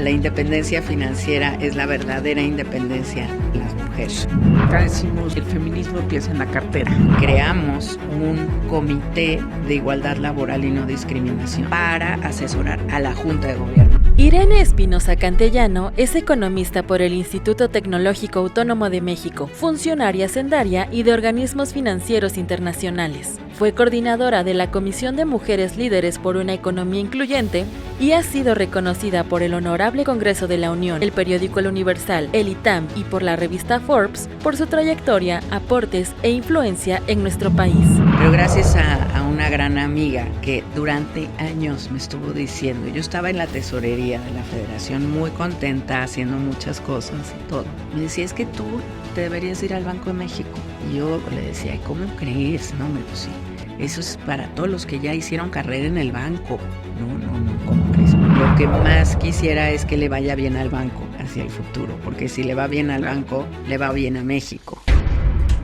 la independencia financiera es la verdadera independencia de las mujeres. Acá decimos que el feminismo empieza en la cartera. Creamos un comité de igualdad laboral y no discriminación para asesorar a la Junta de Gobierno. Irene Espinosa Cantellano es economista por el Instituto Tecnológico Autónomo de México, funcionaria sendaria y de organismos financieros internacionales. Fue coordinadora de la Comisión de Mujeres Líderes por una Economía Incluyente y ha sido reconocida por el Honorable Congreso de la Unión, el periódico El Universal, el ITAM y por la revista Forbes por su trayectoria, aportes e influencia en nuestro país. Pero gracias a una gran amiga que durante años me estuvo diciendo, yo estaba en la tesorería de la Federación muy contenta haciendo muchas cosas y todo. Me decía, es que tú te deberías ir al Banco de México. Y yo le decía, ¿cómo crees? No, pues sí, eso es para todos los que ya hicieron carrera en el banco. No, ¿cómo crees? Lo que más quisiera es que le vaya bien al banco hacia el futuro, porque si le va bien al banco, le va bien a México.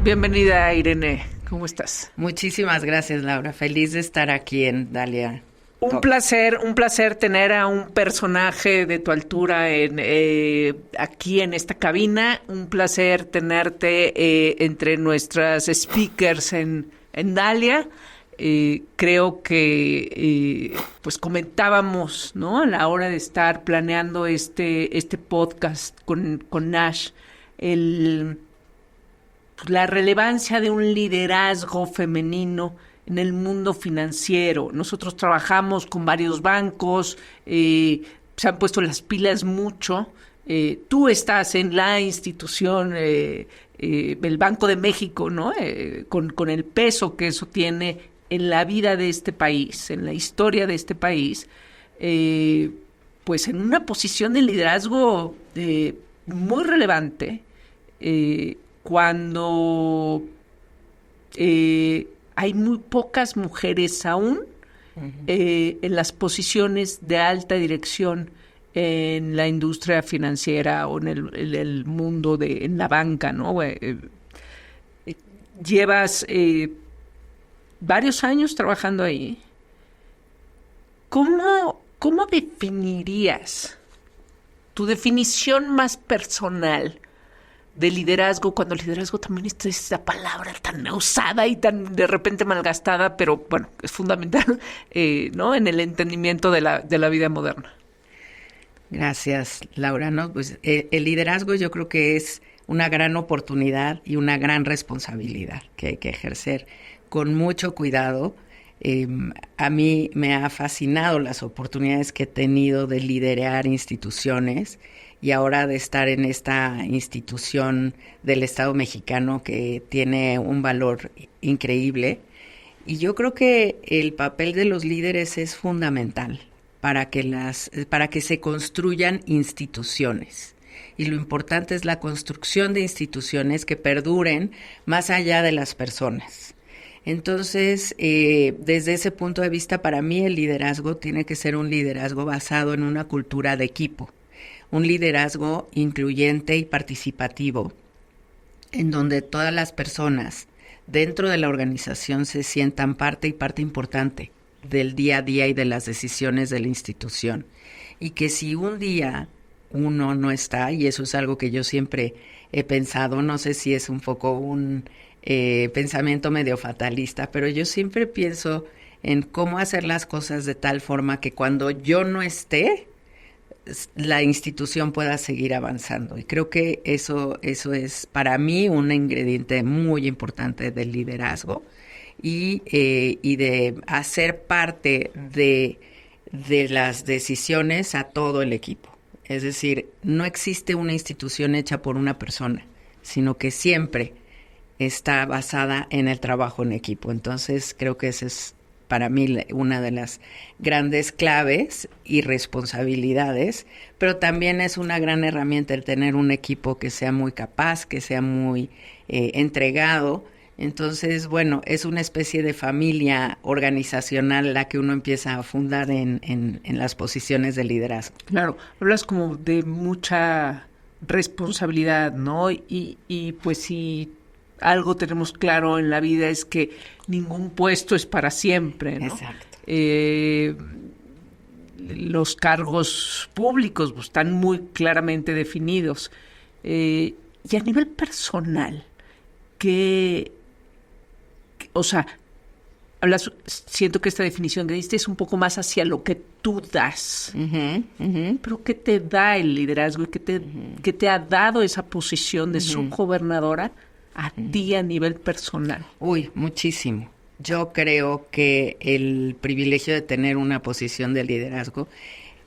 Bienvenida, Irene. ¿Cómo estás? Muchísimas gracias, Laura. Feliz de estar aquí en Dalia. Un placer tener a un personaje de tu altura aquí en esta cabina. Un placer tenerte entre nuestras speakers en Dalia. Creo que pues comentábamos, ¿no? A la hora de estar planeando este podcast con Nash, la relevancia de un liderazgo femenino en el mundo financiero. Nosotros trabajamos con varios bancos, se han puesto las pilas mucho. Tú estás en la institución, el Banco de México, ¿no? Con el peso que eso tiene en la vida de este país, en la historia de este país, pues en una posición de liderazgo muy relevante, cuando hay muy pocas mujeres aún en las posiciones de alta dirección en la industria financiera o en el mundo en la banca, ¿no? Llevas varios años trabajando ahí. ¿Cómo definirías tu definición más personal de liderazgo, cuando el liderazgo también es esa palabra tan usada y tan de repente malgastada, pero bueno, es fundamental, ¿no? En el entendimiento de la vida moderna? Gracias, Laura. No, pues el liderazgo yo creo que es una gran oportunidad y una gran responsabilidad que hay que ejercer con mucho cuidado. A mí me ha fascinado las oportunidades que he tenido de liderar instituciones y ahora de estar en esta institución del Estado mexicano que tiene un valor increíble. Y yo creo que el papel de los líderes es fundamental para que se construyan instituciones. Y lo importante es la construcción de instituciones que perduren más allá de las personas. Entonces, desde ese punto de vista, para mí el liderazgo tiene que ser un liderazgo basado en una cultura de equipo. Un liderazgo incluyente y participativo, en donde todas las personas dentro de la organización se sientan parte importante del día a día y de las decisiones de la institución. Y que si un día uno no está, y eso es algo que yo siempre he pensado, no sé si es un poco un pensamiento medio fatalista, pero yo siempre pienso en cómo hacer las cosas de tal forma que cuando yo no esté, la institución pueda seguir avanzando. Y creo que eso es para mí un ingrediente muy importante del liderazgo y de hacer parte de las decisiones a todo el equipo. Es decir, no existe una institución hecha por una persona, sino que siempre está basada en el trabajo en equipo. Entonces creo que esa es para mí una de las grandes claves y responsabilidades, pero también es una gran herramienta el tener un equipo que sea muy capaz, que sea muy entregado. Entonces, bueno, es una especie de familia organizacional la que uno empieza a fundar en las posiciones de liderazgo. Claro, hablas como de mucha responsabilidad, ¿no? Y pues si algo tenemos claro en la vida es que ningún puesto es para siempre, ¿no? Exacto. los cargos públicos pues, están muy claramente definidos. Y a nivel personal, o sea, siento que esta definición que diste es un poco más hacia lo que tú das. Pero ¿qué te da el liderazgo y qué te ha dado esa posición de subgobernadora a ti a nivel personal? Uy, muchísimo. Yo creo que el privilegio de tener una posición de liderazgo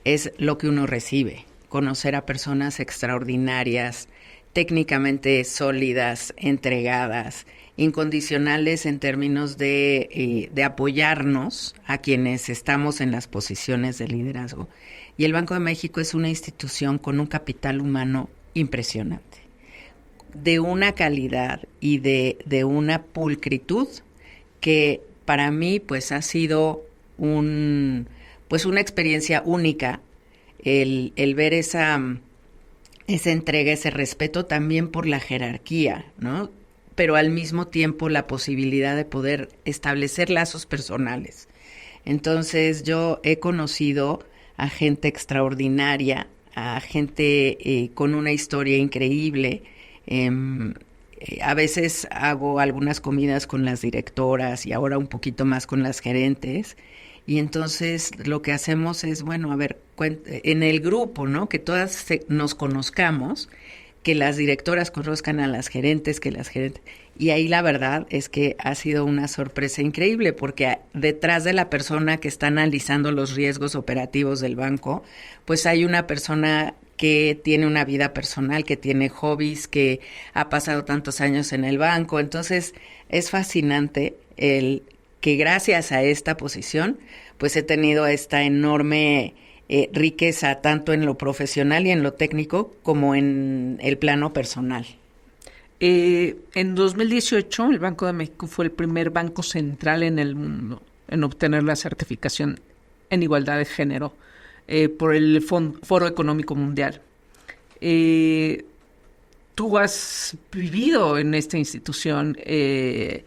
es lo que uno recibe. Conocer a personas extraordinarias, técnicamente sólidas, entregadas, incondicionales en términos de apoyarnos a quienes estamos en las posiciones de liderazgo. Y el Banco de México es una institución con un capital humano impresionante, de una calidad y de una pulcritud que para mí pues ha sido una experiencia única el ver esa entrega, ese respeto también por la jerarquía, ¿no? Pero al mismo tiempo la posibilidad de poder establecer lazos personales. Entonces yo he conocido a gente extraordinaria, a gente con una historia increíble. A veces hago algunas comidas con las directoras y ahora un poquito más con las gerentes. Y entonces lo que hacemos es, bueno, a ver, en el grupo, ¿no? Que todas nos conozcamos, que las directoras conozcan a las gerentes, que las gerentes... Y ahí la verdad es que ha sido una sorpresa increíble, porque detrás de la persona que está analizando los riesgos operativos del banco, pues hay una persona que tiene una vida personal, que tiene hobbies, que ha pasado tantos años en el banco. Entonces es fascinante el que gracias a esta posición, pues he tenido esta enorme riqueza tanto en lo profesional y en lo técnico como en el plano personal. En 2018 el Banco de México fue el primer banco central en el mundo en obtener la certificación en igualdad de género por el Foro Económico Mundial. Tú has vivido en esta institución que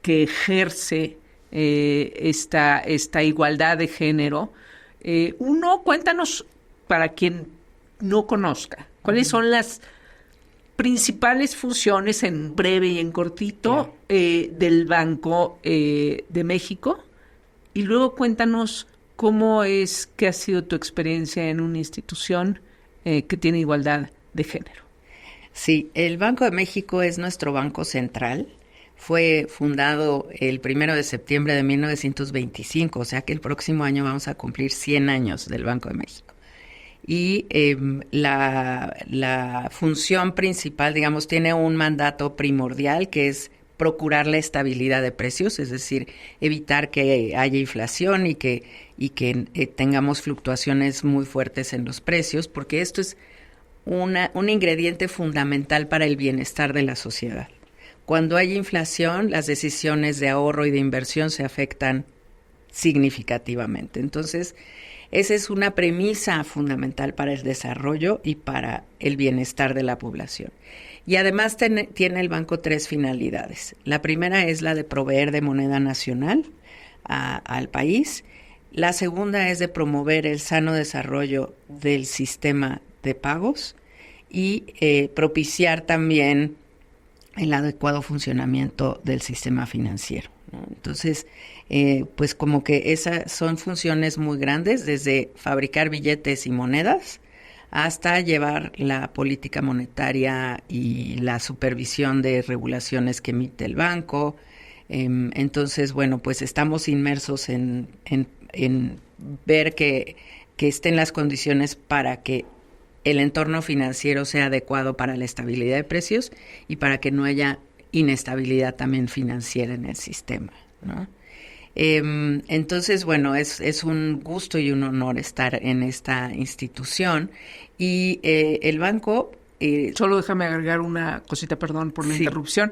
ejerce esta igualdad de género. Cuéntanos, para quien no conozca, ¿cuáles son las principales funciones en breve y en cortito del Banco de México? Y luego cuéntanos cómo es que ha sido tu experiencia en una institución que tiene igualdad de género. Sí, el Banco de México es nuestro banco central. Fue fundado el 1 de septiembre de 1925, o sea que el próximo año vamos a cumplir 100 años del Banco de México. Y la función principal, digamos, tiene un mandato primordial que es procurar la estabilidad de precios, es decir, evitar que haya inflación y que tengamos fluctuaciones muy fuertes en los precios, porque esto es un ingrediente fundamental para el bienestar de la sociedad. Cuando hay inflación, las decisiones de ahorro y de inversión se afectan significativamente. Entonces, esa es una premisa fundamental para el desarrollo y para el bienestar de la población. Y además tiene el banco 3 finalidades. La primera es la de proveer de moneda nacional al país. La segunda es de promover el sano desarrollo del sistema de pagos y propiciar también el adecuado funcionamiento del sistema financiero, ¿no? Entonces, pues como que esas son funciones muy grandes, desde fabricar billetes y monedas hasta llevar la política monetaria y la supervisión de regulaciones que emite el banco. Entonces, bueno, pues estamos inmersos en ver que estén las condiciones para que el entorno financiero sea adecuado para la estabilidad de precios y para que no haya inestabilidad también financiera en el sistema, ¿no? Entonces, bueno, es un gusto y un honor estar en esta institución y el banco... Solo déjame agregar una cosita, perdón por la sí. interrupción.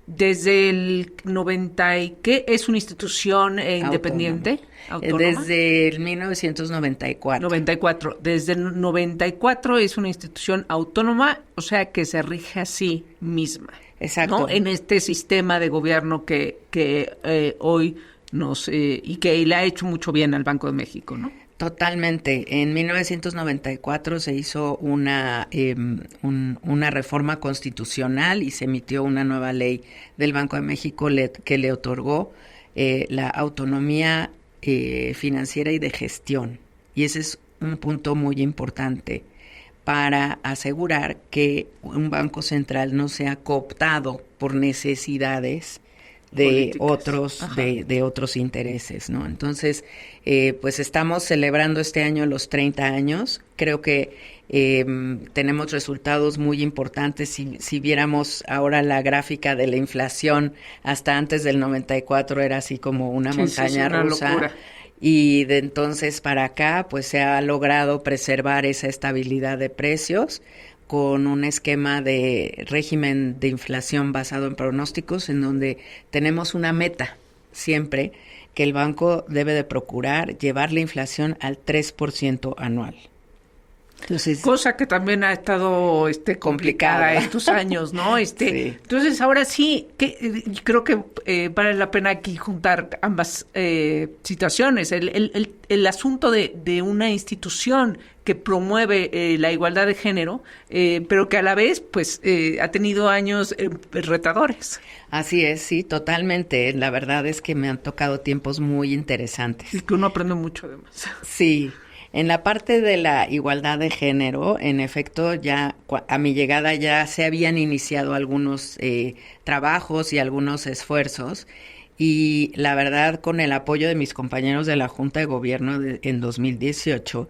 Desde el 90 y ¿qué? ¿Es una institución independiente? ¿Autónoma? Desde el 1994. 94. Desde el 94 es una institución autónoma, o sea que se rige a sí misma. Exacto. ¿No? En este sistema de gobierno que hoy y que le ha hecho mucho bien al Banco de México, ¿no? Totalmente. En 1994 se hizo una reforma constitucional y se emitió una nueva ley del Banco de México que le otorgó la autonomía financiera y de gestión. Y ese es un punto muy importante para asegurar que un banco central no sea cooptado por necesidades de otros intereses, ¿no? Entonces, pues estamos celebrando este año los 30 años. Creo que tenemos resultados muy importantes. Si viéramos ahora la gráfica de la inflación, hasta antes del 94 era así como una montaña rusa. Locura. Y de entonces para acá, pues se ha logrado preservar esa estabilidad de precios con un esquema de régimen de inflación basado en pronósticos, en donde tenemos una meta siempre que el banco debe de procurar llevar la inflación al 3% anual. Entonces, cosa que también ha estado complicada estos años, ¿no? Sí. Entonces, ahora sí, creo que vale la pena aquí juntar ambas situaciones. El asunto de una institución que promueve la igualdad de género, pero que a la vez, pues, ha tenido años retadores. Así es, sí, totalmente. La verdad es que me han tocado tiempos muy interesantes. Y que uno aprende mucho, además. Sí. En la parte de la igualdad de género, en efecto, ya a mi llegada ya se habían iniciado algunos trabajos y algunos esfuerzos, y la verdad, con el apoyo de mis compañeros de la Junta de Gobierno en 2018,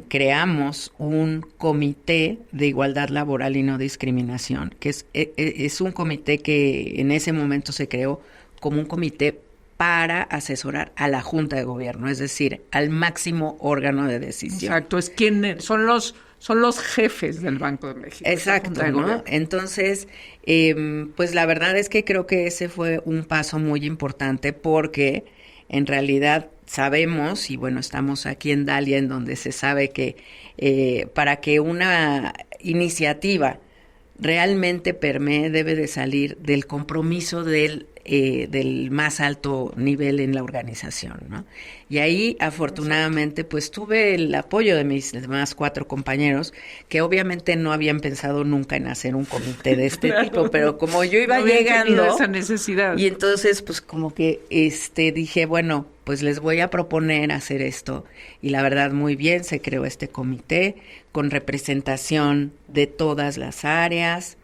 creamos un comité de igualdad laboral y no discriminación, que es un comité que en ese momento se creó como un comité para asesorar a la Junta de Gobierno, es decir, al máximo órgano de decisión. Exacto, son los jefes del Banco de México. Exacto, ¿no? Entonces, pues la verdad es que creo que ese fue un paso muy importante, porque en realidad sabemos, y bueno, estamos aquí en Dalia, en donde se sabe que para que una iniciativa realmente permee, debe de salir del compromiso del más alto nivel en la organización, ¿no? Y ahí, afortunadamente, pues tuve el apoyo de mis demás 4 compañeros, que obviamente no habían pensado nunca en hacer un comité de este tipo, pero como yo iba llegando, esa necesidad. Y entonces, pues como que dije, bueno, pues les voy a proponer hacer esto, y la verdad muy bien, se creó este comité con representación de todas las áreas.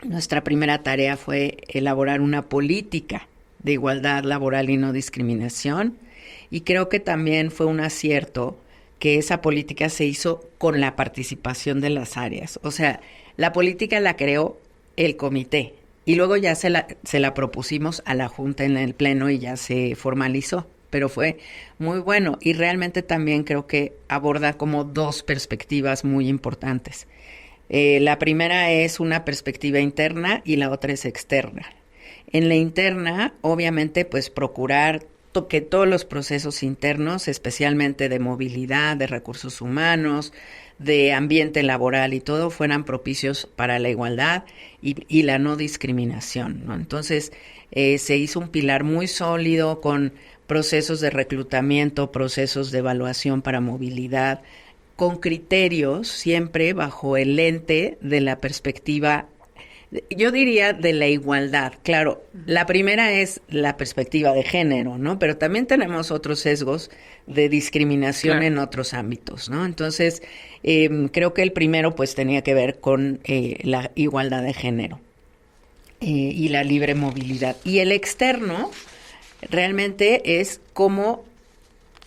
Nuestra primera tarea fue elaborar una política de igualdad laboral y no discriminación, y creo que también fue un acierto que esa política se hizo con la participación de las áreas. O sea, la política la creó el comité y luego ya se la propusimos a la Junta en el Pleno y ya se formalizó, pero fue muy bueno, y realmente también creo que aborda como 2 perspectivas muy importantes. La primera es una perspectiva interna y la otra es externa. En la interna, obviamente, pues procurar que todos los procesos internos, especialmente de movilidad, de recursos humanos, de ambiente laboral y todo, fueran propicios para la igualdad y la no discriminación, ¿no? Entonces, se hizo un pilar muy sólido con procesos de reclutamiento, procesos de evaluación para movilidad, con criterios siempre bajo el lente de la perspectiva, yo diría, de la igualdad. Claro, la primera es la perspectiva de género, ¿no? Pero también tenemos otros sesgos de discriminación, claro, en otros ámbitos, ¿no? Entonces, creo que el primero pues tenía que ver con la igualdad de género y la libre movilidad. Y el externo realmente es cómo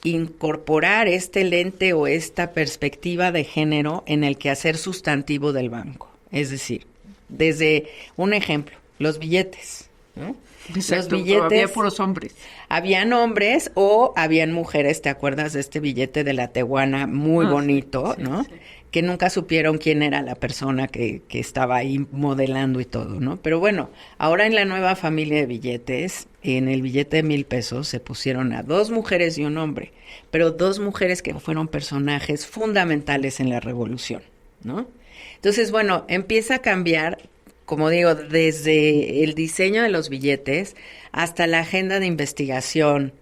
incorporar este lente o esta perspectiva de género en el quehacer sustantivo del banco. Es decir, desde un ejemplo, los billetes, ¿no? Exacto, los billetes, había puros hombres. Habían hombres o habían mujeres, ¿te acuerdas de este billete de la Tehuana muy bonito, sí, ¿no? Sí. Que nunca supieron quién era la persona que estaba ahí modelando y todo, ¿no? Pero bueno, ahora en la nueva familia de billetes, en el billete de 1,000 pesos se pusieron a 2 mujeres y un hombre, pero 2 mujeres que fueron personajes fundamentales en la revolución, ¿no? Entonces, bueno, empieza a cambiar como digo, desde el diseño de los billetes hasta la agenda de investigación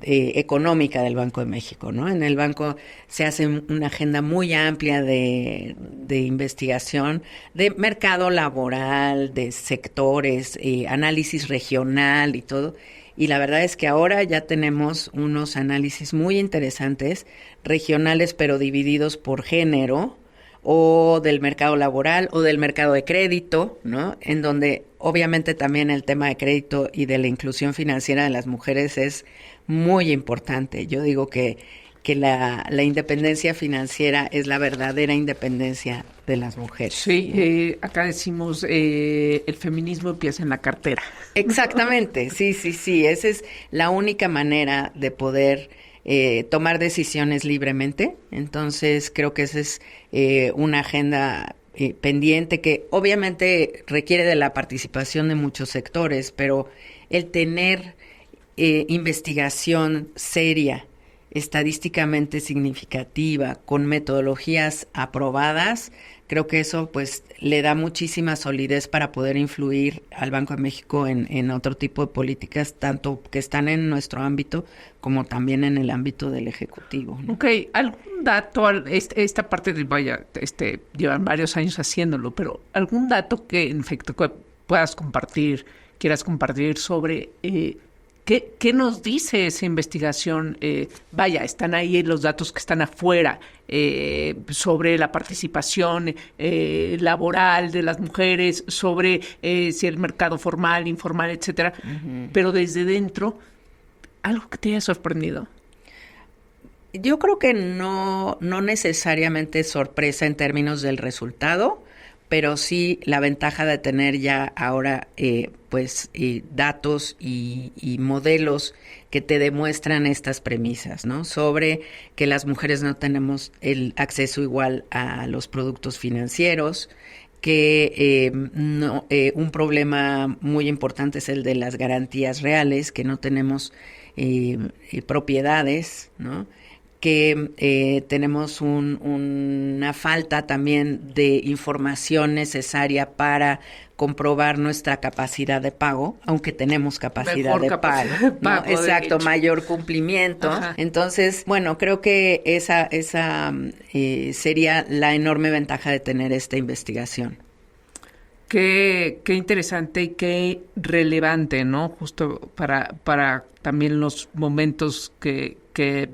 económica del Banco de México, ¿no? En el banco se hace una agenda muy amplia de investigación, de mercado laboral, de sectores, análisis regional y todo. Y la verdad es que ahora ya tenemos unos análisis muy interesantes, regionales, pero divididos por género, o del mercado laboral o del mercado de crédito, ¿no? En donde obviamente también el tema de crédito y de la inclusión financiera de las mujeres es muy importante. Yo digo que la independencia financiera es la verdadera independencia de las mujeres. Sí, acá decimos el feminismo empieza en la cartera. Exactamente, sí. Esa es la única manera de poder tomar decisiones libremente. Entonces creo que esa es una agenda pendiente que obviamente requiere de la participación de muchos sectores, pero el tener investigación seria, estadísticamente significativa, con metodologías aprobadas, creo que eso pues le da muchísima solidez para poder influir al Banco de México en otro tipo de políticas, tanto que están en nuestro ámbito como también en el ámbito del Ejecutivo, ¿no? Ok, ¿algún dato, esta parte de, llevan varios años haciéndolo, pero algún dato que en efecto que puedas compartir, quieras compartir sobre ¿qué nos dice esa investigación? Están ahí los datos que están afuera sobre la participación laboral de las mujeres, sobre si el mercado formal, informal, etcétera. Uh-huh. Pero desde dentro, ¿algo que te haya sorprendido? Yo creo que no necesariamente sorpresa en términos del resultado, pero sí la ventaja de tener ya ahora datos y modelos que te demuestran estas premisas, ¿no? Sobre que las mujeres no tenemos el acceso igual a los productos financieros, que un problema muy importante es el de las garantías reales, que no tenemos propiedades, ¿no? Que tenemos una falta también de información necesaria para comprobar nuestra capacidad de pago, aunque tenemos capacidad de pago, ¿no? Exacto, mayor cumplimiento. Ajá. Entonces, bueno, creo que esa sería la enorme ventaja de tener esta investigación. Qué interesante y qué relevante, ¿no? Justo para también los momentos que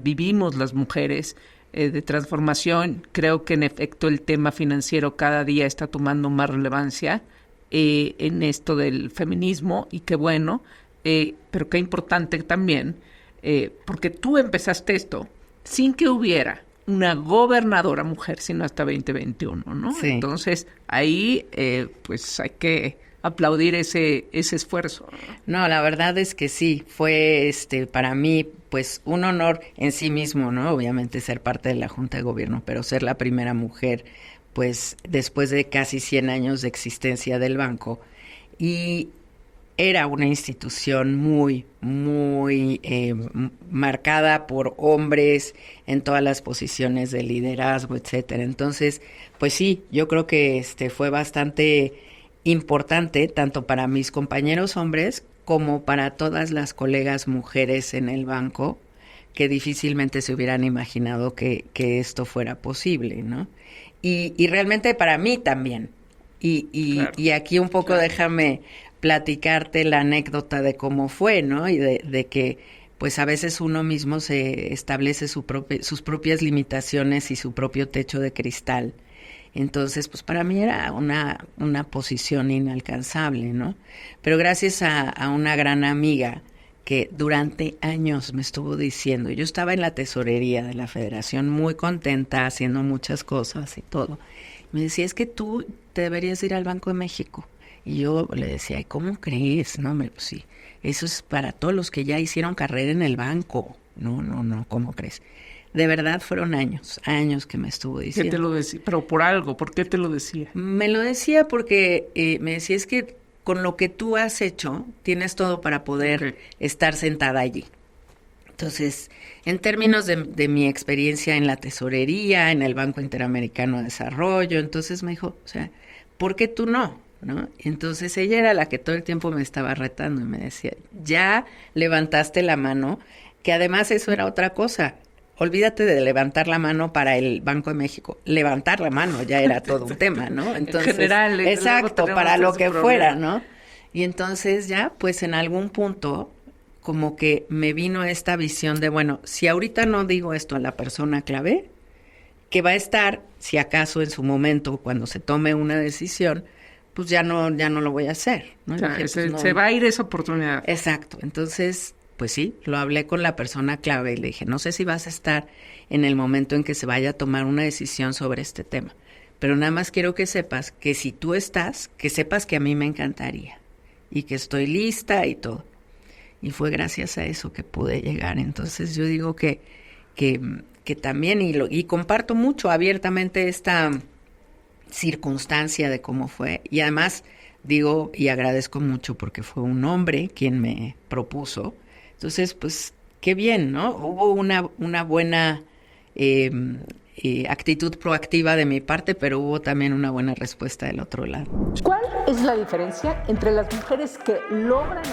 vivimos las mujeres de transformación. Creo que en efecto el tema financiero cada día está tomando más relevancia en esto del feminismo, y qué bueno, pero qué importante también, porque tú empezaste esto sin que hubiera una gobernadora mujer, sino hasta 2021, ¿no? Sí. Entonces, ahí pues hay que aplaudir ese esfuerzo. No, la verdad es que sí, fue para mí pues un honor en sí mismo, ¿no? Obviamente ser parte de la Junta de Gobierno, pero ser la primera mujer pues después de casi 100 años de existencia del banco. Y era una institución muy marcada por hombres en todas las posiciones de liderazgo, etcétera. Entonces, pues sí, yo creo que fue bastante importante tanto para mis compañeros hombres como para todas las colegas mujeres en el banco, que difícilmente se hubieran imaginado que esto fuera posible, ¿no? Y realmente para mí también. Claro. Y aquí un poco déjame platicarte la anécdota de cómo fue, ¿no? Y de que pues a veces uno mismo se establece sus propias limitaciones y su propio techo de cristal. Entonces, pues para mí era una posición inalcanzable, ¿no? Pero gracias a una gran amiga que durante años me estuvo diciendo, yo estaba en la tesorería de la Federación muy contenta, haciendo muchas cosas y todo. Me decía, es que tú te deberías ir al Banco de México. Y yo le decía, ¿cómo crees? No, pues sí, eso es para todos los que ya hicieron carrera en el banco. No, ¿cómo crees? De verdad fueron años que me estuvo diciendo. ¿Qué te lo decía? Pero por algo, ¿por qué te lo decía? Me lo decía porque me decía, es que con lo que tú has hecho, tienes todo para poder estar sentada allí. Entonces, en términos de mi experiencia en la tesorería, en el Banco Interamericano de Desarrollo, entonces me dijo, o sea, ¿por qué tú no? ¿no? Entonces ella era la que todo el tiempo me estaba retando y me decía, ya levantaste la mano, que además eso era otra cosa. Olvídate de levantar la mano para el Banco de México. Levantar la mano ya era todo un tema, ¿no? Entonces, en general, exacto, para lo que fuera, ¿no? Y entonces ya, pues en algún punto, como que me vino esta visión de, bueno, si ahorita no digo esto a la persona clave, que va a estar, si acaso en su momento, cuando se tome una decisión, pues ya no lo voy a hacer, ¿no? O sea, Dije, se, pues, no. se va a ir esa oportunidad. Exacto. Entonces, pues sí, lo hablé con la persona clave y le dije, no sé si vas a estar en el momento en que se vaya a tomar una decisión sobre este tema, pero nada más quiero que sepas que si tú estás, que sepas que a mí me encantaría y que estoy lista y todo. Y fue gracias a eso que pude llegar. Entonces yo digo que también, y comparto mucho abiertamente esta circunstancia de cómo fue, y además digo y agradezco mucho porque fue un hombre quien me propuso. Entonces, pues, qué bien, ¿no? Hubo una buena actitud proactiva de mi parte, pero hubo también una buena respuesta del otro lado. ¿Cuál es la diferencia entre las mujeres que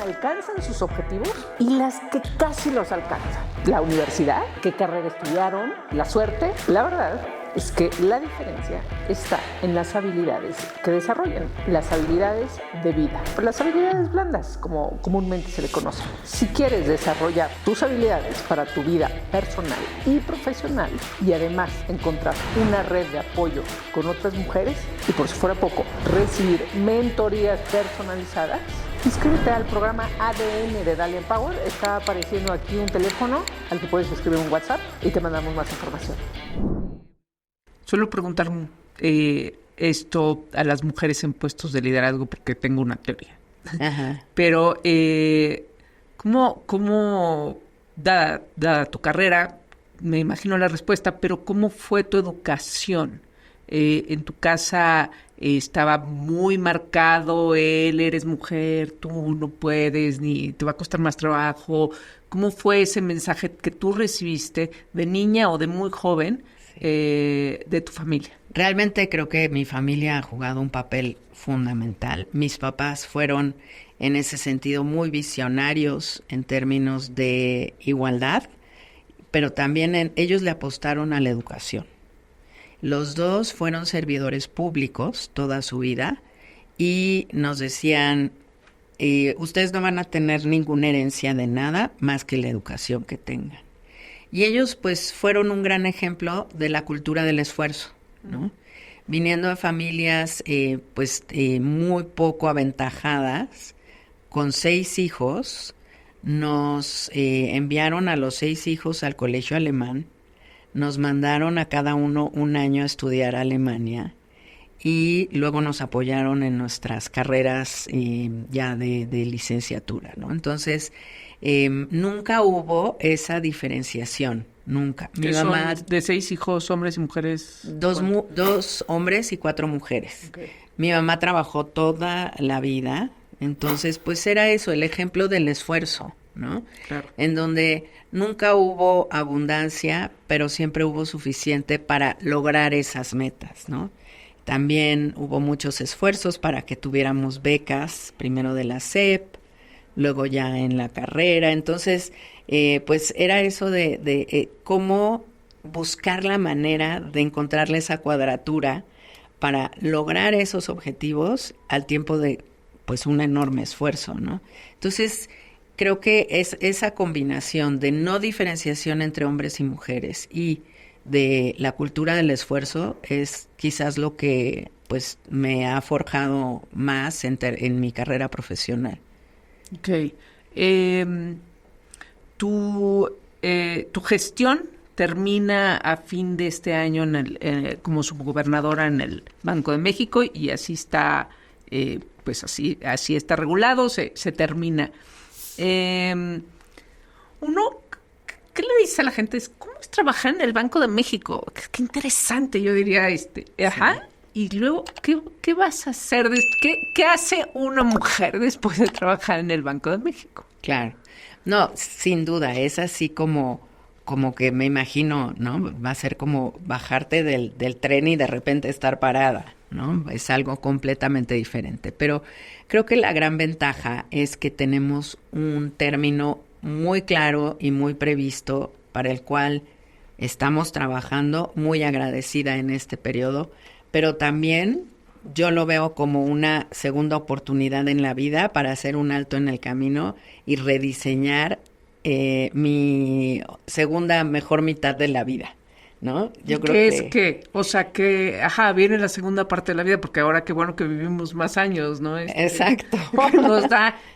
alcanzan sus objetivos y las que casi los alcanzan? ¿La universidad? ¿Qué carrera estudiaron? ¿La suerte? La verdad es que la diferencia está en las habilidades que desarrollan, las habilidades de vida, las habilidades blandas, como comúnmente se le conoce. Si quieres desarrollar tus habilidades para tu vida personal y profesional y además encontrar una red de apoyo con otras mujeres y, por si fuera poco, recibir mentorías personalizadas, inscríbete al programa ADN de Dalia Empower. Está apareciendo aquí un teléfono al que puedes escribir un WhatsApp y te mandamos más información. Suelo preguntar esto a las mujeres en puestos de liderazgo porque tengo una teoría. Ajá. Pero, ¿cómo dada tu carrera, me imagino la respuesta, pero ¿cómo fue tu educación? En tu casa estaba muy marcado eres mujer, tú no puedes, ni te va a costar más trabajo. ¿Cómo fue ese mensaje que tú recibiste de niña o de muy joven de tu familia? Realmente creo que mi familia ha jugado un papel fundamental. Mis papás fueron en ese sentido muy visionarios en términos de igualdad, pero también ellos le apostaron a la educación. Los dos fueron servidores públicos toda su vida y nos decían, ustedes no van a tener ninguna herencia de nada más que la educación que tengan. Y ellos pues fueron un gran ejemplo de la cultura del esfuerzo, ¿no? Viniendo de familias muy poco aventajadas, con 6 hijos, nos enviaron a los 6 hijos al colegio alemán, nos mandaron a cada uno un año a estudiar a Alemania y luego nos apoyaron en nuestras carreras ya de licenciatura, ¿no? Entonces, nunca hubo esa diferenciación, nunca. Mi mamá, de 6 hijos, hombres y mujeres. 2 hombres y 4 mujeres. Okay. Mi mamá trabajó toda la vida, entonces pues era eso, el ejemplo del esfuerzo, ¿no? Claro. En donde nunca hubo abundancia, pero siempre hubo suficiente para lograr esas metas, ¿no? También hubo muchos esfuerzos para que tuviéramos becas, primero de la SEP, luego ya en la carrera. Entonces, pues era eso de cómo buscar la manera de encontrarle esa cuadratura para lograr esos objetivos al tiempo de, pues, un enorme esfuerzo, ¿no? Entonces, creo que es esa combinación de no diferenciación entre hombres y mujeres y de la cultura del esfuerzo es quizás lo que pues me ha forjado más en mi carrera profesional. Ok. Tu gestión termina a fin de este año como subgobernadora en el Banco de México y así está, pues así está regulado, se termina. ¿Qué le dice a la gente? ¿Cómo es trabajar en el Banco de México? Qué interesante, yo diría. Ajá. Sí. Y luego, ¿qué vas a hacer? ¿Qué hace una mujer después de trabajar en el Banco de México? Claro. No, sin duda, es así como que me imagino, ¿no? Va a ser como bajarte del tren y de repente estar parada, ¿no? Es algo completamente diferente. Pero creo que la gran ventaja es que tenemos un término muy claro y muy previsto para el cual estamos trabajando, muy agradecida en este periodo, pero también yo lo veo como una segunda oportunidad en la vida para hacer un alto en el camino y rediseñar mi segunda mejor mitad de la vida, ¿no? Yo creo ¿Qué es qué? O sea, que, viene la segunda parte de la vida, porque ahora qué bueno que vivimos más años, ¿no? Exacto.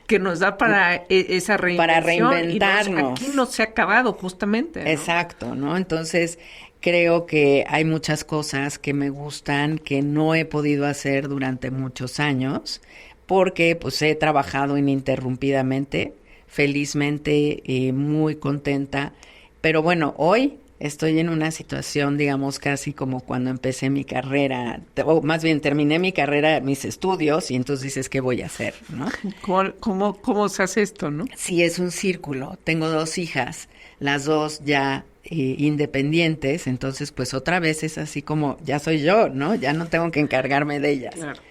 Que nos da para esa reinvención. Para reinventarnos. Aquí no se ha acabado, justamente, ¿no? Exacto, ¿no? Entonces, creo que hay muchas cosas que me gustan que no he podido hacer durante muchos años, porque pues he trabajado ininterrumpidamente, felizmente, muy contenta. Pero bueno, hoy estoy en una situación, digamos, casi como cuando empecé mi carrera, o más bien terminé mi carrera, mis estudios, y entonces dices, ¿qué voy a hacer, no? ¿Cómo se hace esto, no? Sí, es un círculo. Tengo 2 hijas, las 2 ya independientes, entonces pues otra vez es así como, ya soy yo, ¿no? Ya no tengo que encargarme de ellas. Claro.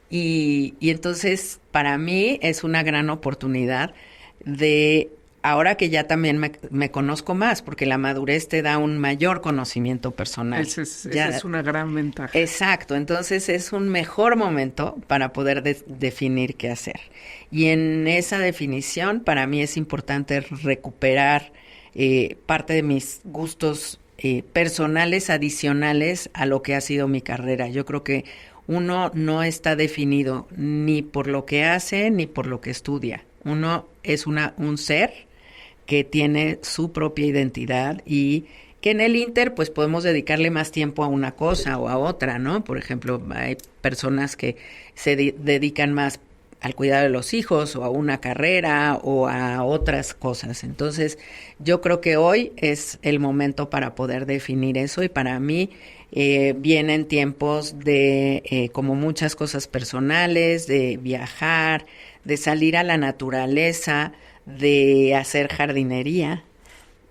Y entonces para mí es una gran oportunidad de, ahora que ya también me conozco más, porque la madurez te da un mayor conocimiento personal. Esa es una gran ventaja. Exacto, entonces es un mejor momento para poder definir qué hacer. Y en esa definición para mí es importante recuperar parte de mis gustos personales adicionales a lo que ha sido mi carrera. Yo creo que uno no está definido ni por lo que hace ni por lo que estudia. Uno es un ser que tiene su propia identidad y que en el Inter pues podemos dedicarle más tiempo a una cosa o a otra, ¿no? Por ejemplo, hay personas que se dedican más al cuidado de los hijos o a una carrera o a otras cosas. Entonces, yo creo que hoy es el momento para poder definir eso y para mí vienen tiempos de como muchas cosas personales, de viajar, de salir a la naturaleza, de hacer jardinería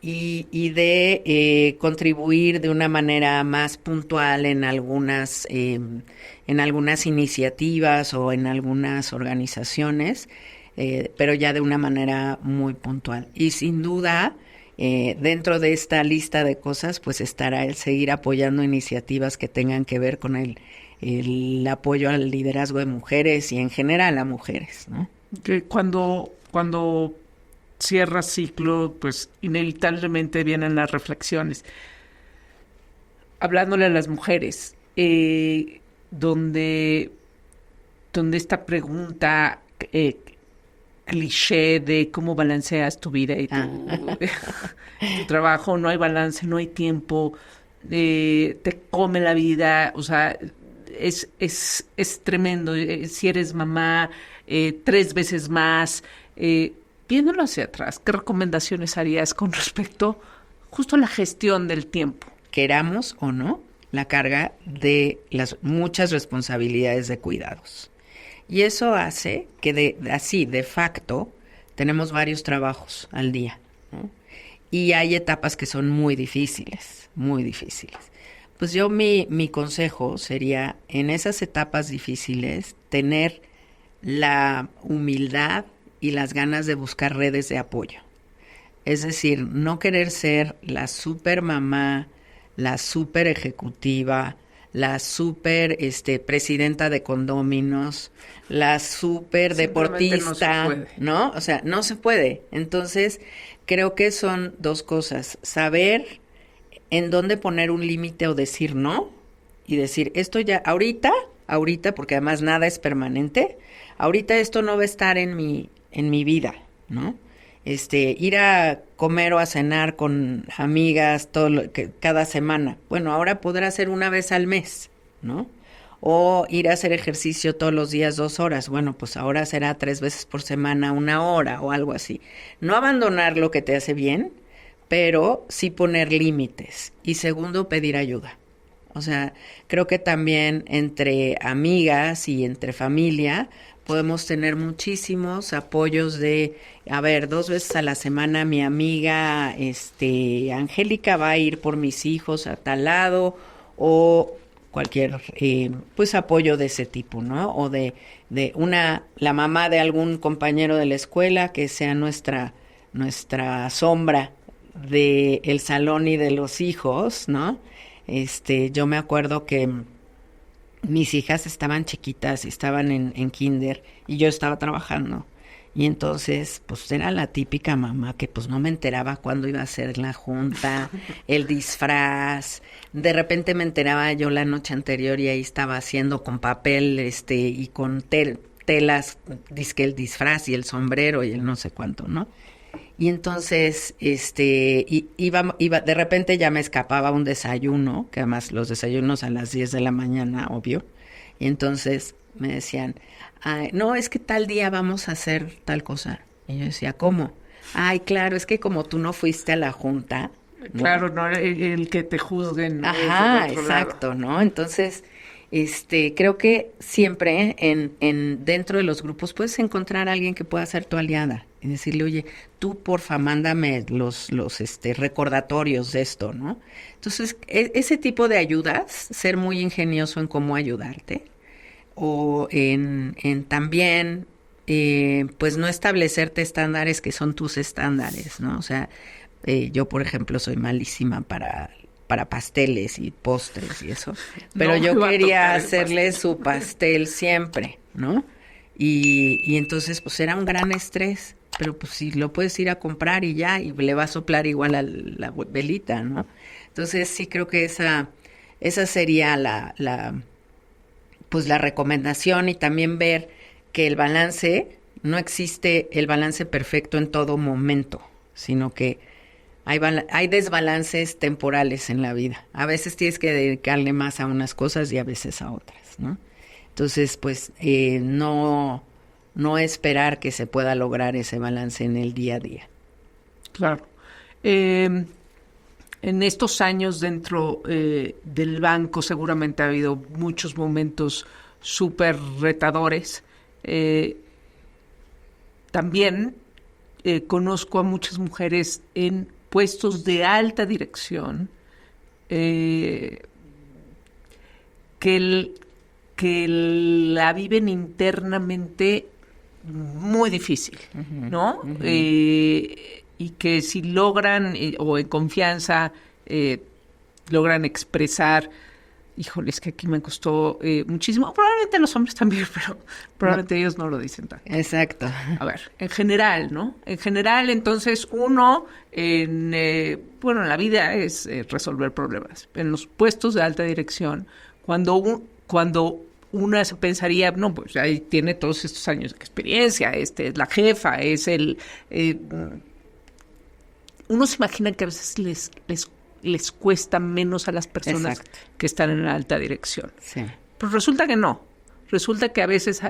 y de contribuir de una manera más puntual en algunas iniciativas o en algunas organizaciones, pero ya de una manera muy puntual. Y sin duda, dentro de esta lista de cosas, pues estará el seguir apoyando iniciativas que tengan que ver con el apoyo al liderazgo de mujeres y en general a mujeres, ¿no? Que cuando cierra ciclo, pues inevitablemente vienen las reflexiones. Hablándole a las mujeres, donde esta pregunta cliché de cómo balanceas tu vida y tu trabajo, no hay balance, no hay tiempo, te come la vida, o sea, es tremendo. Si eres mamá, 3 veces más, viéndolo hacia atrás, ¿qué recomendaciones harías con respecto justo a la gestión del tiempo? Queramos o no, la carga de las muchas responsabilidades de cuidados. Y eso hace que de facto tenemos varios trabajos al día, ¿no? Y hay etapas que son muy difíciles, muy difíciles. Pues yo mi consejo sería, en esas etapas difíciles, tener la humildad y las ganas de buscar redes de apoyo. Es decir, no querer ser la super mamá, la super ejecutiva, la super presidenta de condóminos, la super deportista, ¿no? O sea, no se puede. Entonces, creo que son 2 cosas. Saber en dónde poner un límite o decir no, y decir, esto ya, ahorita, porque además nada es permanente, ahorita esto no va a estar en mi vida, ¿no? Ir a comer o a cenar con amigas cada semana. Bueno, ahora podrá ser una vez al mes, ¿no? O ir a hacer ejercicio todos los días 2 horas. Bueno, pues ahora será 3 veces por semana 1 hora o algo así. No abandonar lo que te hace bien, pero sí poner límites. Y segundo, pedir ayuda. O sea, creo que también entre amigas y entre familia podemos tener muchísimos apoyos de, 2 veces a la semana mi amiga Angélica va a ir por mis hijos a tal lado, o pues apoyo de ese tipo, ¿no? O de la mamá de algún compañero de la escuela que sea nuestra sombra del salón y de los hijos, ¿no? Yo me acuerdo que mis hijas estaban chiquitas, estaban en kinder y yo estaba trabajando. Y entonces, pues era la típica mamá que pues no me enteraba cuándo iba a ser la junta, el disfraz. De repente me enteraba yo la noche anterior y ahí estaba haciendo con papel y con telas, dizque el disfraz y el sombrero y el no sé cuánto, ¿no? Y entonces, iba, de repente ya me escapaba un desayuno, que además los desayunos a las 10 de la mañana, obvio. Y entonces me decían, ay, no, es que tal día vamos a hacer tal cosa. Y yo decía, ¿cómo? Ay, claro, es que como tú no fuiste a la junta. ¿No? Claro, no, el que te juzguen. Ajá, exacto, lado. ¿No? Entonces, creo que siempre dentro de los grupos puedes encontrar a alguien que pueda ser tu aliada y decirle, oye, tú porfa, mándame los recordatorios de esto, ¿no? Entonces, ese tipo de ayudas, ser muy ingenioso en cómo ayudarte, o en también, pues no establecerte estándares que son tus estándares, ¿no? O sea, yo, por ejemplo, soy malísima para pasteles y postres y eso, pero no, yo quería hacerle su pastel siempre, ¿no? Y entonces, pues era un gran estrés, pero pues si lo puedes ir a comprar y ya, y le va a soplar igual a la velita, ¿no? Entonces, sí creo que esa sería pues la recomendación, y también ver que no existe el balance perfecto en todo momento, sino que hay desbalances temporales en la vida. A veces tienes que dedicarle más a unas cosas y a veces a otras, ¿no? Entonces, pues, no esperar que se pueda lograr ese balance en el día a día. Claro. En estos años dentro del banco seguramente ha habido muchos momentos súper retadores. También conozco a muchas mujeres en puestos de alta dirección que la viven internamente muy difícil, ¿no? Uh-huh. Y que si logran, o en confianza, logran expresar, híjole, es que aquí me costó muchísimo. Probablemente los hombres también, pero probablemente ellos no lo dicen tanto. Exacto. A ver, en general, ¿no? En general, entonces, uno, en la vida es resolver problemas. En los puestos de alta dirección, cuando una se pensaría, no, pues ahí tiene todos estos años de experiencia, es la jefa, es uno se imagina que a veces les cuesta menos a las personas Exacto. que están en la alta dirección. Sí. Pero resulta que no. Resulta que a veces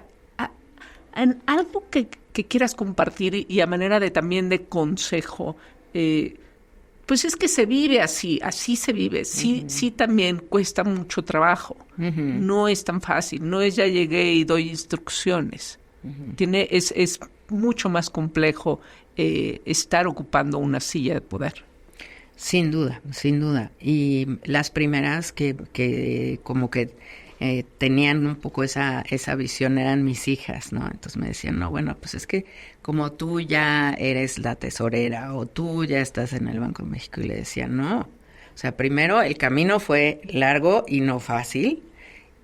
en algo que quieras compartir y a manera de también de consejo, pues es que se vive así se vive. Sí, uh-huh. sí también cuesta mucho trabajo. Uh-huh. No es tan fácil. No es ya llegué y doy instrucciones. Uh-huh. Es mucho más complejo estar ocupando una silla de poder. Sin duda, sin duda. Y las primeras que como que tenían un poco esa visión eran mis hijas, ¿no? Entonces me decían, no, bueno, pues es que como tú ya eres la tesorera o tú ya estás en el Banco de México. Y le decía, no. O sea, primero, el camino fue largo y no fácil.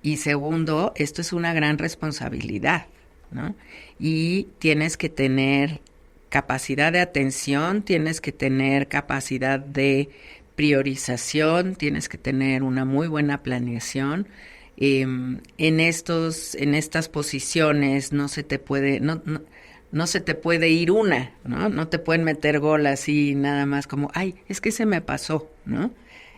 Y segundo, esto es una gran responsabilidad, ¿no? Y tienes que tener capacidad de atención, tienes que tener capacidad de priorización, tienes que tener una muy buena planeación. En estas posiciones no se te puede ir una, ¿no? No te pueden meter gol así nada más como, ay, es que se me pasó, ¿no?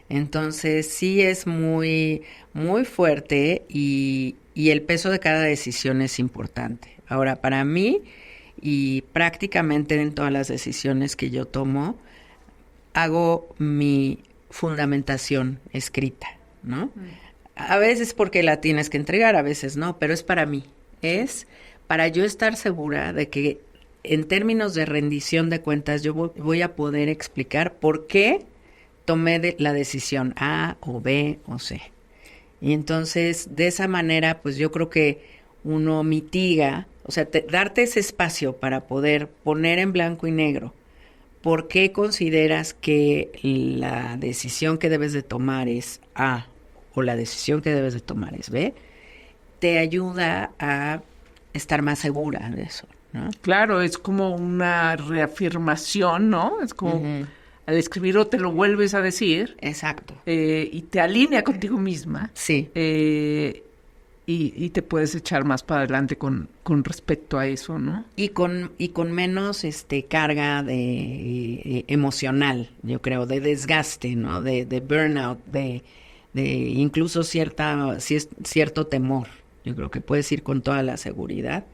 Entonces sí es muy, muy fuerte y el peso de cada decisión es importante. Ahora, para mí, y prácticamente en todas las decisiones que yo tomo, hago mi fundamentación escrita, ¿no? A veces porque la tienes que entregar, a veces no, pero es para mí. Es para yo estar segura de que en términos de rendición de cuentas yo voy a poder explicar por qué tomé la decisión A o B o C. Y entonces, de esa manera, pues yo creo que uno mitiga, o sea, darte ese espacio para poder poner en blanco y negro por qué consideras que la decisión que debes de tomar es A o la decisión que debes de tomar es B, te ayuda a estar más segura de eso, ¿no? Claro, es como una reafirmación, ¿no? Es como al escribirlo te lo vuelves a decir. Exacto. Y te alinea contigo misma. Sí. Y te puedes echar más para adelante con respecto a eso, ¿no? Y con menos carga de emocional, yo creo, de desgaste, ¿no? De burnout, de incluso cierto temor. Yo creo que puedes ir con toda la seguridad.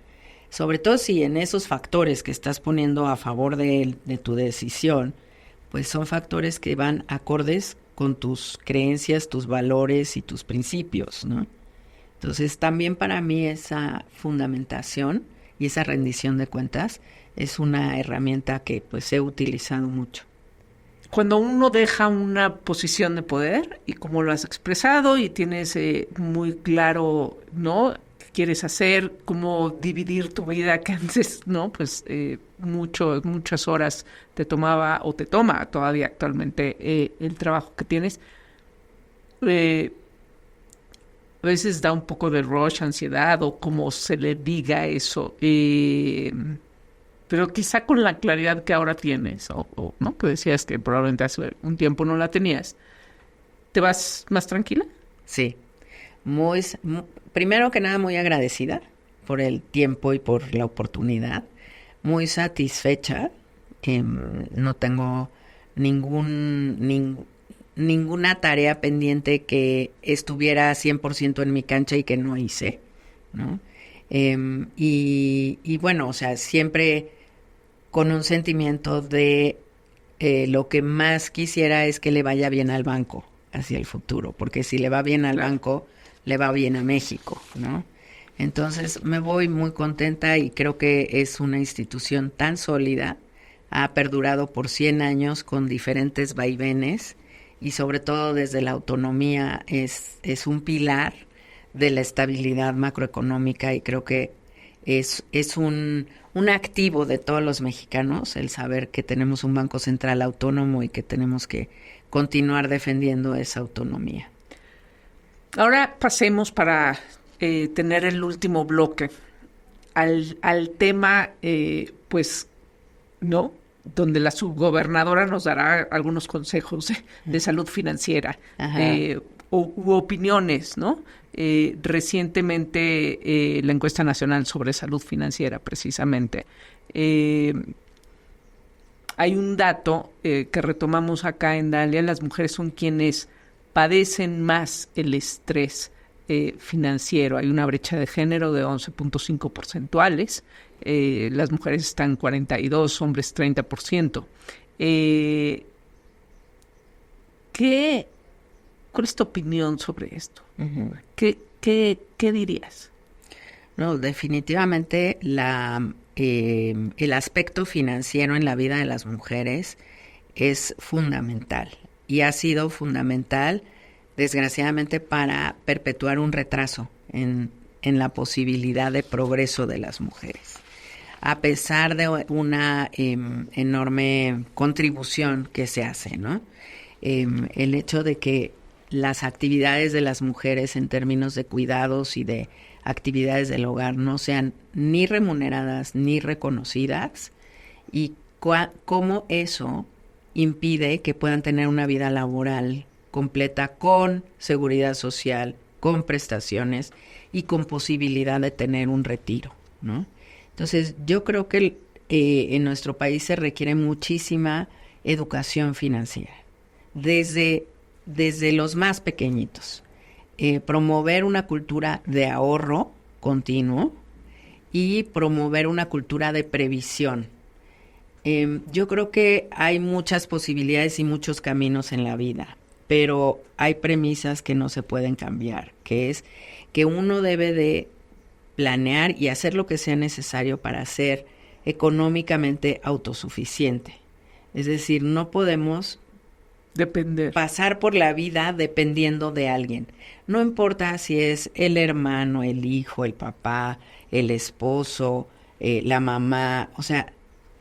Sobre todo si en esos factores que estás poniendo a favor de tu decisión, pues son factores que van acordes con tus creencias, tus valores y tus principios, ¿no? Entonces, también para mí esa fundamentación y esa rendición de cuentas es una herramienta que pues he utilizado mucho. Cuando uno deja una posición de poder, y como lo has expresado, y tienes muy claro, ¿no?, qué quieres hacer, cómo dividir tu vida, que antes, ¿no?, pues muchas horas te tomaba o te toma todavía actualmente el trabajo que tienes, a veces da un poco de rush, ansiedad, o como se le diga eso, pero quizá con la claridad que ahora tienes, o ¿no?, que decías que probablemente hace un tiempo no la tenías, ¿te vas más tranquila? Sí, primero que nada muy agradecida por el tiempo y por la oportunidad, muy satisfecha, no tengo ninguna tarea pendiente que estuviera 100% en mi cancha y que no hice, ¿no? Y bueno, o sea, siempre con un sentimiento de lo que más quisiera es que le vaya bien al banco hacia el futuro, porque si le va bien al banco, le va bien a México, ¿no? Entonces me voy muy contenta y creo que es una institución tan sólida, ha perdurado por 100 años con diferentes vaivenes y sobre todo desde la autonomía es un pilar de la estabilidad macroeconómica y creo que es un activo de todos los mexicanos el saber que tenemos un Banco Central autónomo y que tenemos que continuar defendiendo esa autonomía. Ahora pasemos para tener el último bloque al tema, pues, ¿no?, donde la subgobernadora nos dará algunos consejos de salud financiera u opiniones, ¿no? Recientemente la encuesta nacional sobre salud financiera, precisamente. Hay un dato que retomamos acá en Dalia: las mujeres son quienes padecen más el estrés financiero. Hay una brecha de género de 11.5 porcentuales. Las mujeres están 42, hombres 30%. ¿Cuál es tu opinión sobre esto? Uh-huh. ¿Qué dirías? No, definitivamente el aspecto financiero en la vida de las mujeres es fundamental y ha sido fundamental, desgraciadamente, para perpetuar un retraso en la posibilidad de progreso de las mujeres. A pesar de una enorme contribución que se hace, ¿no? El hecho de que las actividades de las mujeres en términos de cuidados y de actividades del hogar no sean ni remuneradas ni reconocidas y cómo eso impide que puedan tener una vida laboral completa con seguridad social, con prestaciones y con posibilidad de tener un retiro, ¿no? Entonces, yo creo que en nuestro país se requiere muchísima educación financiera, desde los más pequeñitos. Promover una cultura de ahorro continuo y promover una cultura de previsión. Yo creo que hay muchas posibilidades y muchos caminos en la vida, pero hay premisas que no se pueden cambiar, que es que uno debe de planear y hacer lo que sea necesario para ser económicamente autosuficiente. Es decir, no podemos Depender. pasar por la vida dependiendo de alguien. No importa si es el hermano, el hijo, el papá, el esposo, la mamá, o sea,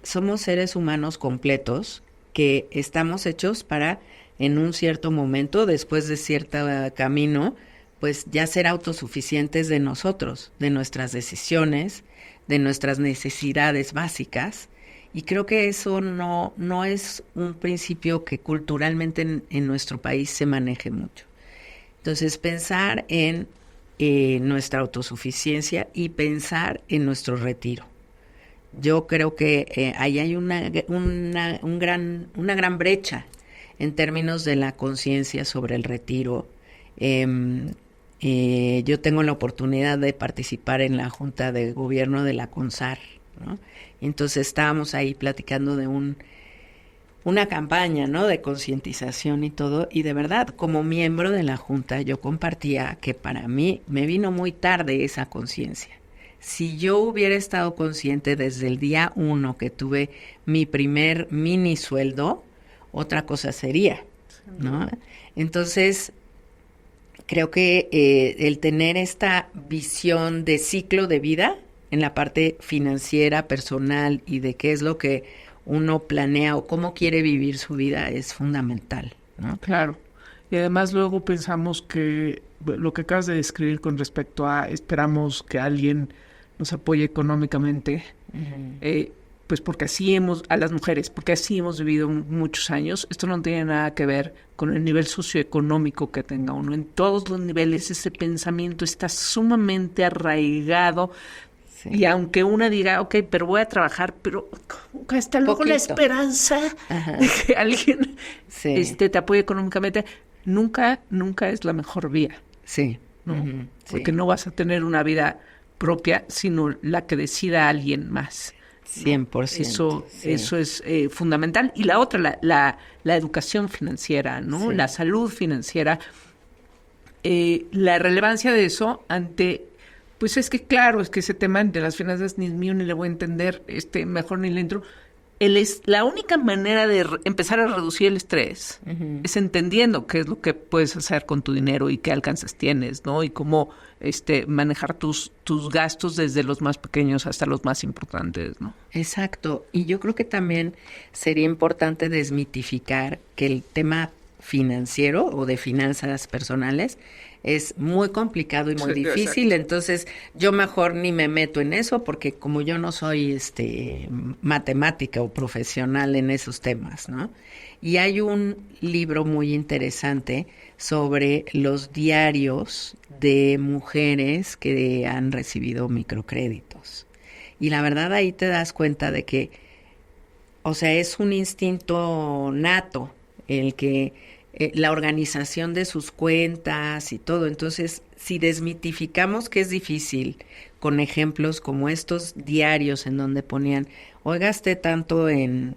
somos seres humanos completos que estamos hechos para, en un cierto momento, después de cierto camino, pues ya ser autosuficientes de nosotros, de nuestras decisiones, de nuestras necesidades básicas. Y creo que eso no es un principio que culturalmente en nuestro país se maneje mucho. Entonces, pensar en nuestra autosuficiencia y pensar en nuestro retiro. Yo creo que ahí hay una gran brecha en términos de la conciencia sobre el retiro. Yo tengo la oportunidad de participar en la Junta de Gobierno de la CONSAR, ¿no? Entonces estábamos ahí platicando de una campaña, ¿no?, de concientización y todo, y de verdad, como miembro de la Junta, yo compartía que para mí me vino muy tarde esa conciencia. Si yo hubiera estado consciente desde el día 1 que tuve mi primer mini sueldo, otra cosa sería, ¿no? Entonces, creo que el tener esta visión de ciclo de vida en la parte financiera, personal y de qué es lo que uno planea o cómo quiere vivir su vida es fundamental, ¿no? Claro. Y además luego pensamos que lo que acabas de describir con respecto a esperamos que alguien nos apoye económicamente, pues porque a las mujeres, porque así hemos vivido muchos años. Esto no tiene nada que ver con el nivel socioeconómico que tenga uno. En todos los niveles ese pensamiento está sumamente arraigado. Sí. Y aunque una diga, ok, pero voy a trabajar, pero hasta luego la esperanza de que alguien te apoye económicamente, nunca es la mejor vía. Sí. ¿No? Porque no vas a tener una vida propia, sino la que decida alguien más. 100%. Eso es fundamental. Y la otra, la educación financiera, ¿no? La salud financiera. La relevancia de eso ante... Pues es que claro, es que ese tema de las finanzas ni es mío, ni le voy a entender, mejor ni le entro. La única manera de empezar a reducir el estrés es entendiendo qué es lo que puedes hacer con tu dinero y qué alcances tienes, ¿no? Y cómo manejar tus gastos desde los más pequeños hasta los más importantes, ¿no? Exacto. Y yo creo que también sería importante desmitificar que el tema financiero o de finanzas personales es muy complicado y muy difícil, exacto. Entonces yo mejor ni me meto en eso porque como yo no soy matemática o profesional en esos temas, ¿no? Y hay un libro muy interesante sobre los diarios de mujeres que han recibido microcréditos. Y la verdad ahí te das cuenta de que, o sea, es un instinto nato el que la organización de sus cuentas y todo. Entonces, si desmitificamos que es difícil con ejemplos como estos diarios en donde ponían, hoy gasté tanto en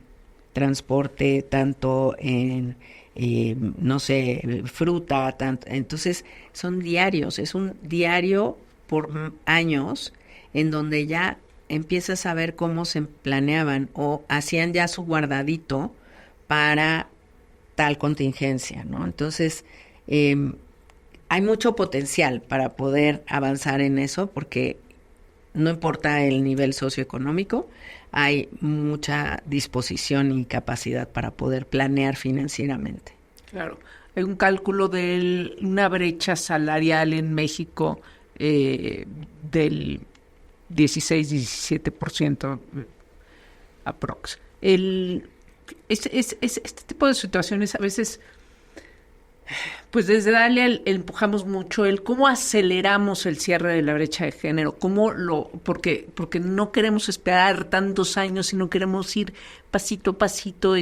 transporte, tanto en, no sé, fruta, tanto. Entonces, son diarios, es un diario por años en donde ya empiezas a ver cómo se planeaban o hacían ya su guardadito para tal contingencia, ¿no? Entonces, hay mucho potencial para poder avanzar en eso porque no importa el nivel socioeconómico, hay mucha disposición y capacidad para poder planear financieramente. Claro. Hay un cálculo de una brecha salarial en México del 16-17% aprox. Este tipo de situaciones a veces, pues desde Dalia empujamos mucho cómo aceleramos el cierre de la brecha de género, porque no queremos esperar tantos años y no queremos ir pasito a pasito,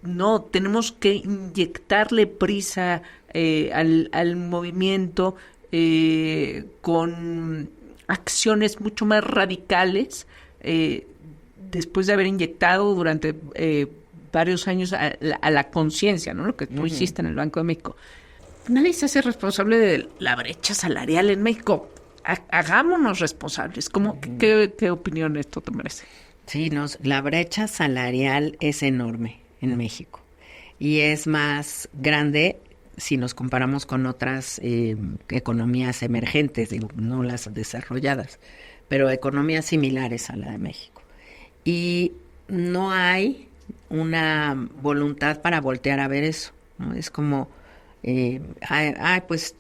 no, tenemos que inyectarle prisa al movimiento con acciones mucho más radicales después de haber inyectado durante varios años a la conciencia, ¿no? Lo que tú hiciste en el Banco de México. Nadie se hace responsable de la brecha salarial en México. Hagámonos responsables. ¿Qué opinión esto te merece? Sí, la brecha salarial es enorme en México. y es más grande si nos comparamos con otras economías emergentes, digo, no las desarrolladas, pero economías similares a la de México. Y no hay una voluntad para voltear a ver eso, ¿no? Es como, pues,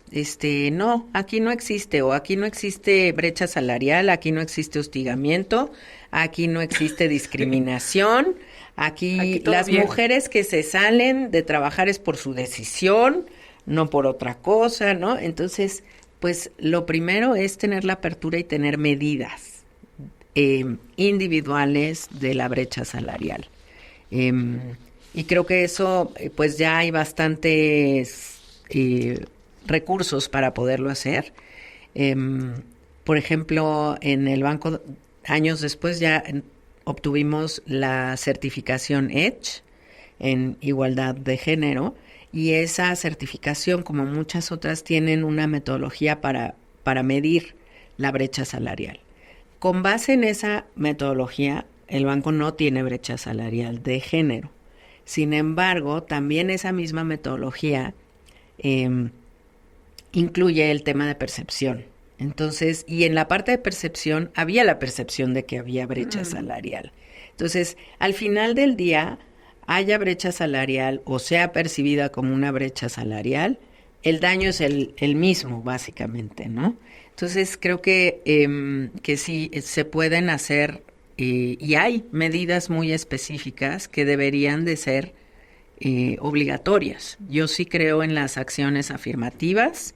no, aquí no existe, o aquí no existe brecha salarial, aquí no existe hostigamiento, aquí no existe discriminación, aquí las bien. Mujeres que se salen de trabajar es por su decisión, no por otra cosa, ¿no? Entonces, pues, lo primero es tener la apertura y tener medidas individuales de la brecha salarial. Y creo que eso, pues ya hay bastantes recursos para poderlo hacer. Por ejemplo, en el banco, años después ya obtuvimos la certificación EDGE en igualdad de género, y esa certificación, como muchas otras, tienen una metodología para medir la brecha salarial. Con base en esa metodología, el banco no tiene brecha salarial de género. Sin embargo, también esa misma metodología incluye el tema de percepción. Entonces, y en la parte de percepción, había la percepción de que había brecha salarial. Entonces, al final del día, haya brecha salarial o sea percibida como una brecha salarial, el daño es el mismo, básicamente, ¿no? Entonces, creo que sí se pueden hacer, y hay medidas muy específicas que deberían de ser obligatorias. Yo sí creo en las acciones afirmativas,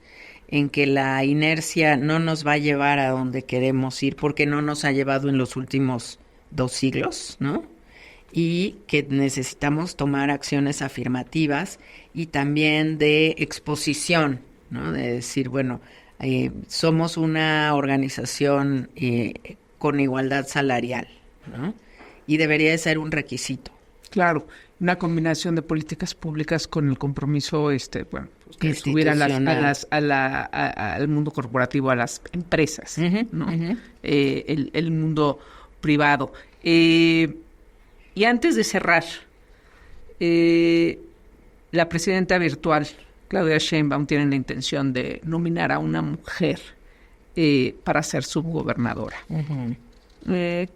en que la inercia no nos va a llevar a donde queremos ir, porque no nos ha llevado en los últimos 2 siglos, ¿no? Y que necesitamos tomar acciones afirmativas y también de exposición, ¿no? De decir, bueno, somos una organización con igualdad salarial, ¿no? Y debería de ser un requisito. Claro, una combinación de políticas públicas con el compromiso, que subieran al mundo corporativo, a las empresas, ¿no? El mundo privado. Y antes de cerrar, la presidenta virtual, Claudia Sheinbaum, tiene la intención de nominar a una mujer para ser subgobernadora. ¿Qué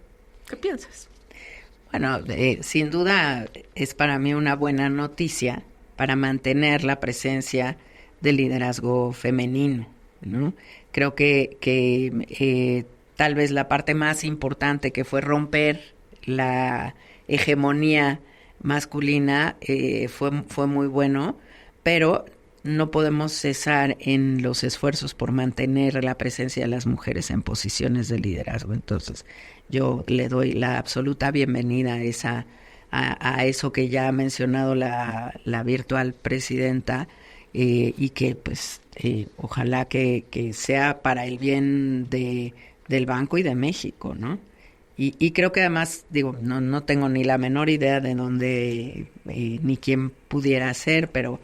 piensas? Bueno, sin duda es para mí una buena noticia para mantener la presencia del liderazgo femenino, ¿no? Creo que tal vez la parte más importante, que fue romper la hegemonía masculina, fue muy bueno, pero no podemos cesar en los esfuerzos por mantener la presencia de las mujeres en posiciones de liderazgo. Entonces, yo le doy la absoluta bienvenida a eso que ya ha mencionado la virtual presidenta, y que pues ojalá que sea para el bien del banco y de México, ¿no? Y creo que además, digo, no tengo ni la menor idea de dónde ni quién pudiera ser, pero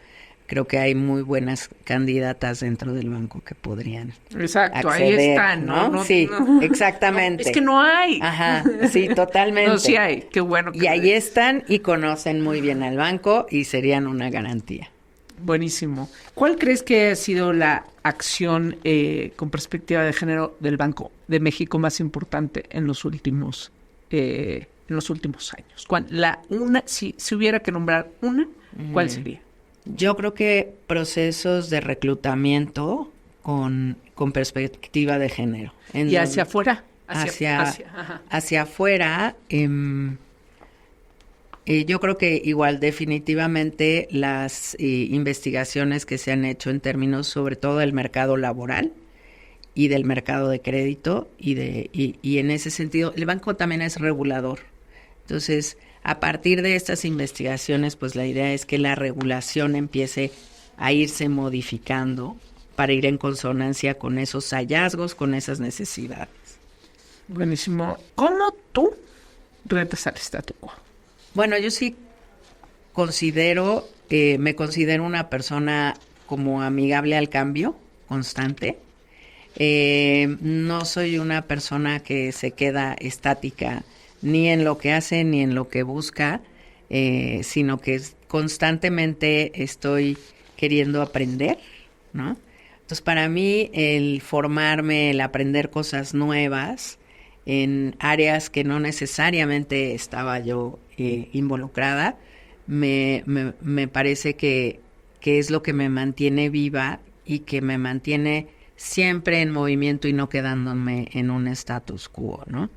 creo que hay muy buenas candidatas dentro del banco que podrían Exacto, acceder, ahí están, ¿no? Sí, exactamente. Es que no hay. Ajá, sí, totalmente. No, sí hay, qué bueno. Y ahí están y conocen muy bien al banco y serían una garantía. Buenísimo. ¿Cuál crees que ha sido la acción con perspectiva de género del Banco de México más importante en los últimos años? Si hubiera que nombrar una, ¿cuál sería? Yo creo que procesos de reclutamiento con perspectiva de género. ¿Y hacia afuera? Hacia afuera, yo creo que igual definitivamente las investigaciones que se han hecho en términos sobre todo del mercado laboral y del mercado de crédito, y en ese sentido el banco también es regulador. Entonces, a partir de estas investigaciones, pues la idea es que la regulación empiece a irse modificando para ir en consonancia con esos hallazgos, con esas necesidades. Buenísimo. ¿Cómo tú retas al statu quo? Bueno, yo sí me considero una persona como amigable al cambio, constante. No soy una persona que se queda estática ni en lo que hace ni en lo que busca, sino que constantemente estoy queriendo aprender, ¿no? Entonces, para mí, el formarme, el aprender cosas nuevas en áreas que no necesariamente estaba yo involucrada, me parece que es lo que me mantiene viva y que me mantiene siempre en movimiento y no quedándome en un status quo, ¿no?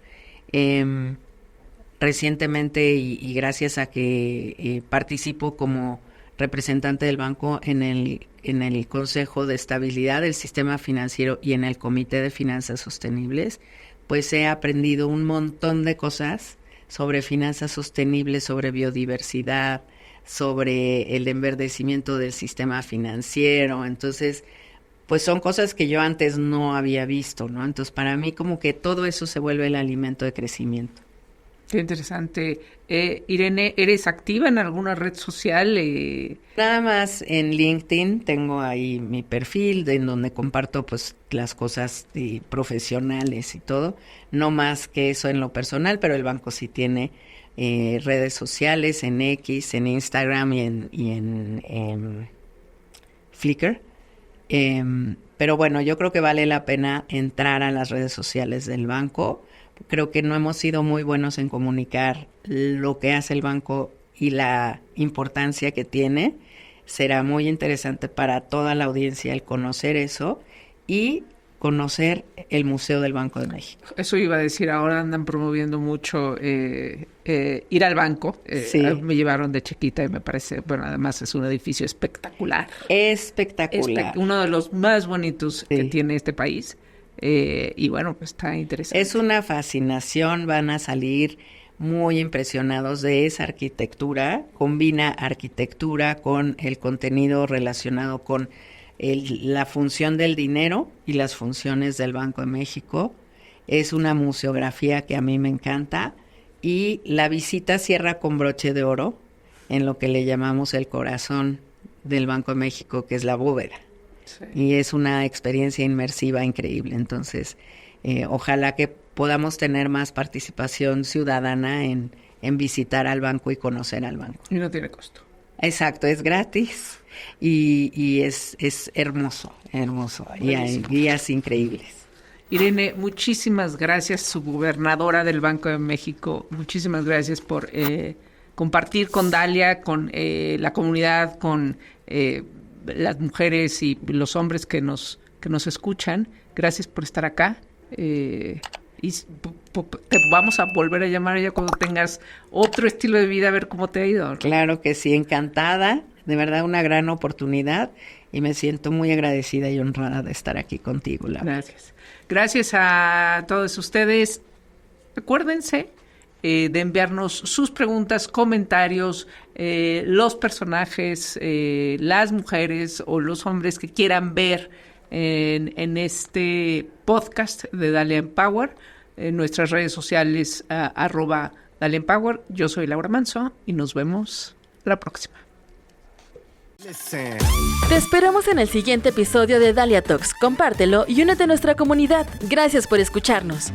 Recientemente, y gracias a que participo como representante del banco en el Consejo de Estabilidad del Sistema Financiero y en el Comité de Finanzas Sostenibles, pues he aprendido un montón de cosas sobre finanzas sostenibles, sobre biodiversidad, sobre el enverdecimiento del sistema financiero. Entonces, pues son cosas que yo antes no había visto, ¿no? Entonces, para mí como que todo eso se vuelve el alimento de crecimiento. Qué interesante. Irene, ¿eres activa en alguna red social? Nada más en LinkedIn tengo ahí mi perfil en donde comparto pues las cosas profesionales y todo. No más que eso en lo personal, pero el banco sí tiene redes sociales en X, en Instagram y en Flickr. Pero bueno, yo creo que vale la pena entrar a las redes sociales del banco. Creo que no hemos sido muy buenos en comunicar lo que hace el banco y la importancia que tiene. Será muy interesante para toda la audiencia el conocer eso y conocer el Museo del Banco de México. Eso iba a decir, ahora andan promoviendo mucho ir al banco. Sí. Me llevaron de chiquita y me parece, bueno, además es un edificio espectacular. Espectacular. Uno de los más bonitos que tiene este país. Y bueno, pues está interesante. Es una fascinación, van a salir muy impresionados de esa arquitectura. Combina arquitectura con el contenido relacionado con la función del dinero y las funciones del Banco de México. Es una museografía que a mí me encanta y la visita cierra con broche de oro en lo que le llamamos el corazón del Banco de México, que es la bóveda. Sí. Y es una experiencia inmersiva increíble. Entonces, ojalá que podamos tener más participación ciudadana en visitar al banco y conocer al banco. Y no tiene costo. Exacto, es gratis y es hermoso. Buenísimo. Y hay guías increíbles. Irene, muchísimas gracias, subgobernadora del Banco de México. Muchísimas gracias por compartir con Dalia, con la comunidad, con las mujeres y los hombres que nos escuchan. Gracias por estar acá. Y te vamos a volver a llamar ya cuando tengas otro estilo de vida, a ver cómo te ha ido. Claro que sí, encantada. De verdad, una gran oportunidad y me siento muy agradecida y honrada de estar aquí contigo, Laura. Gracias. Gracias a todos ustedes. Acuérdense de enviarnos sus preguntas, comentarios, los personajes, las mujeres o los hombres que quieran ver en este podcast de Dalia Empower, en nuestras redes sociales @Dalia Empower. Yo soy Laura Manso y nos vemos la próxima. Te esperamos en el siguiente episodio de Dalia Talks. Compártelo y únete a nuestra comunidad. Gracias por escucharnos.